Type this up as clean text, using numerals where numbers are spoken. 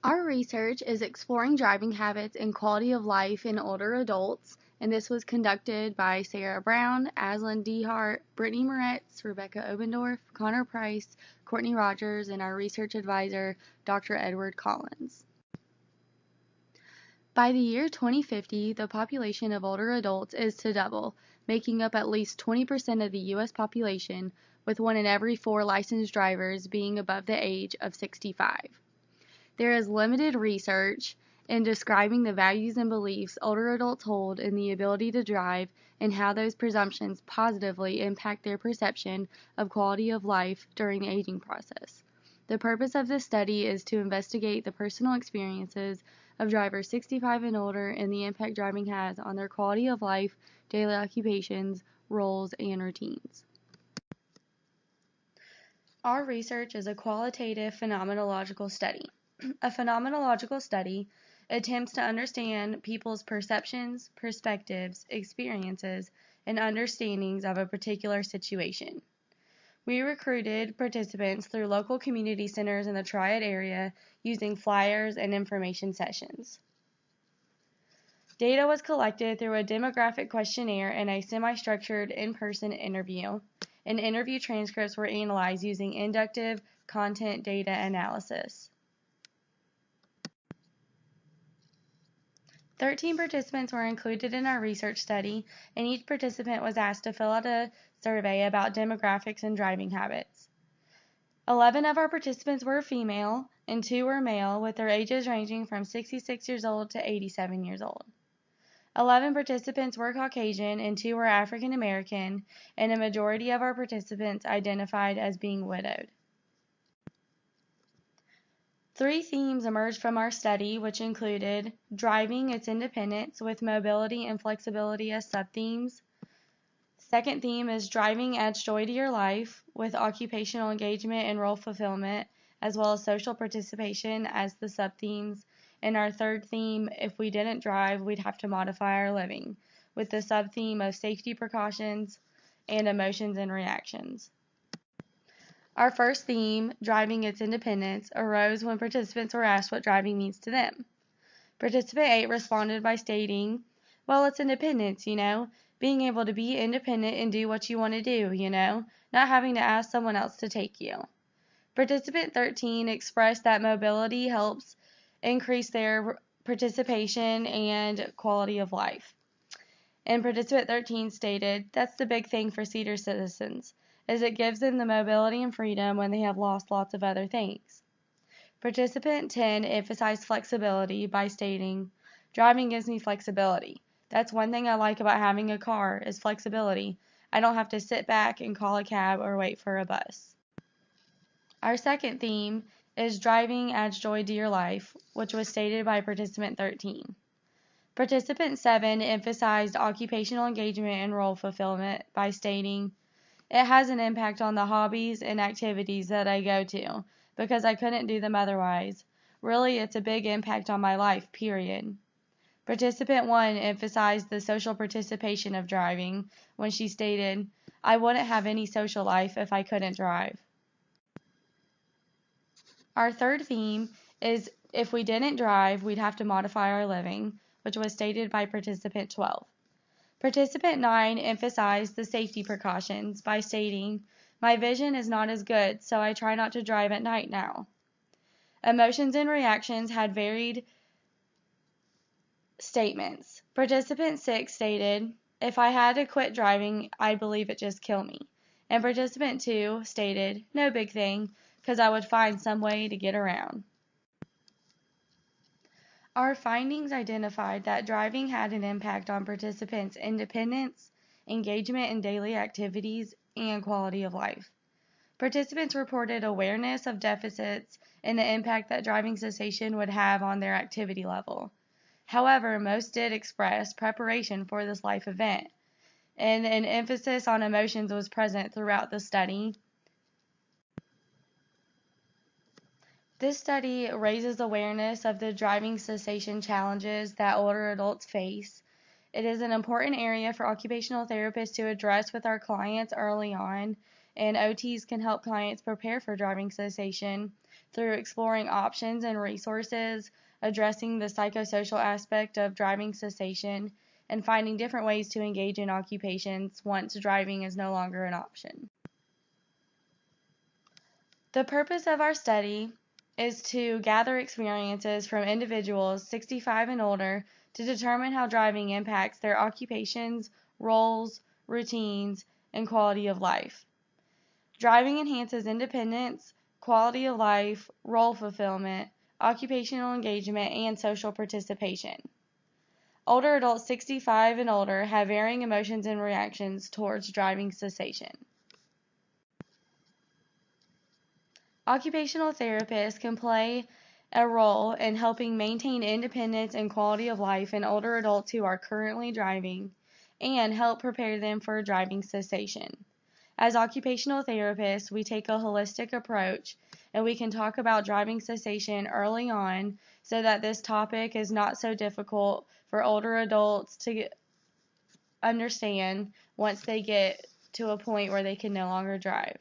Our research is exploring driving habits and quality of life in older adults, and this was conducted by Sarah Brown, Aslan Dehart, Brittany Moretz, Rebecca Obendorf, Connor Price, Courtney Rogers, and our research advisor, Dr. Edward Collins. By the year 2050, the population of older adults is to double, making up at least 20% of the U.S. population, with 1 in every 4 licensed drivers being above the age of 65. There is limited research in describing the values and beliefs older adults hold in the ability to drive and how those presumptions positively impact their perception of quality of life during the aging process. The purpose of this study is to investigate the personal experiences of drivers 65 and older and the impact driving has on their quality of life, daily occupations, roles, and routines. Our research is a qualitative phenomenological study. A phenomenological study attempts to understand people's perceptions, perspectives, experiences, and understandings of a particular situation. We recruited participants through local community centers in the Triad area using flyers and information sessions. Data was collected through a demographic questionnaire and a semi-structured in-person interview, and interview transcripts were analyzed using inductive content data analysis. 13 participants were included in our research study, and each participant was asked to fill out a survey about demographics and driving habits. 11 of our participants were female, and 2 were male, with their ages ranging from 66 years old to 87 years old. 11 participants were Caucasian, and 2 were African American, and a majority of our participants identified as being widowed. 3 themes emerged from our study, which included driving its independence with mobility and flexibility as sub-themes. Second theme is driving adds joy to your life with occupational engagement and role fulfillment, as well as social participation as the sub-themes. And our third theme, if we didn't drive, we'd have to modify our living, with the sub-theme of safety precautions and emotions and reactions. Our first theme, driving its independence, arose when participants were asked what driving means to them. Participant 8 responded by stating, well, it's independence, being able to be independent and do what you want to do, not having to ask someone else to take you. Participant 13 expressed that mobility helps increase their participation and quality of life. And participant 13 stated, that's the big thing for senior citizens, as it gives them the mobility and freedom when they have lost lots of other things. Participant 10 emphasized flexibility by stating, driving gives me flexibility. That's one thing I like about having a car is flexibility. I don't have to sit back and call a cab or wait for a bus. Our second theme is driving adds joy to your life, which was stated by participant 13. Participant 7 emphasized occupational engagement and role fulfillment by stating, it has an impact on the hobbies and activities that I go to because I couldn't do them otherwise. Really, it's a big impact on my life, period. Participant 1 emphasized the social participation of driving when she stated, I wouldn't have any social life if I couldn't drive. Our third theme is if we didn't drive, we'd have to modify our living, which was stated by participant 12. Participant 9 emphasized the safety precautions by stating, my vision is not as good, so I try not to drive at night now. Emotions and reactions had varied statements. Participant 6 stated, if I had to quit driving, I'd believe it just kill me. And participant 2 stated, no big thing, because I would find some way to get around. Our findings identified that driving had an impact on participants' independence, engagement in daily activities, and quality of life. Participants reported awareness of deficits and the impact that driving cessation would have on their activity level. However, most did express preparation for this life event, and an emphasis on emotions was present throughout the study. This study raises awareness of the driving cessation challenges that older adults face. It is an important area for occupational therapists to address with our clients early on, and OTs can help clients prepare for driving cessation through exploring options and resources, addressing the psychosocial aspect of driving cessation, and finding different ways to engage in occupations once driving is no longer an option. The purpose of our study is to gather experiences from individuals 65 and older to determine how driving impacts their occupations, roles, routines, and quality of life. Driving enhances independence, quality of life, role fulfillment, occupational engagement, and social participation. Older adults 65 and older have varying emotions and reactions towards driving cessation. Occupational therapists can play a role in helping maintain independence and quality of life in older adults who are currently driving and help prepare them for driving cessation. As occupational therapists, we take a holistic approach and we can talk about driving cessation early on so that this topic is not so difficult for older adults to understand once they get to a point where they can no longer drive.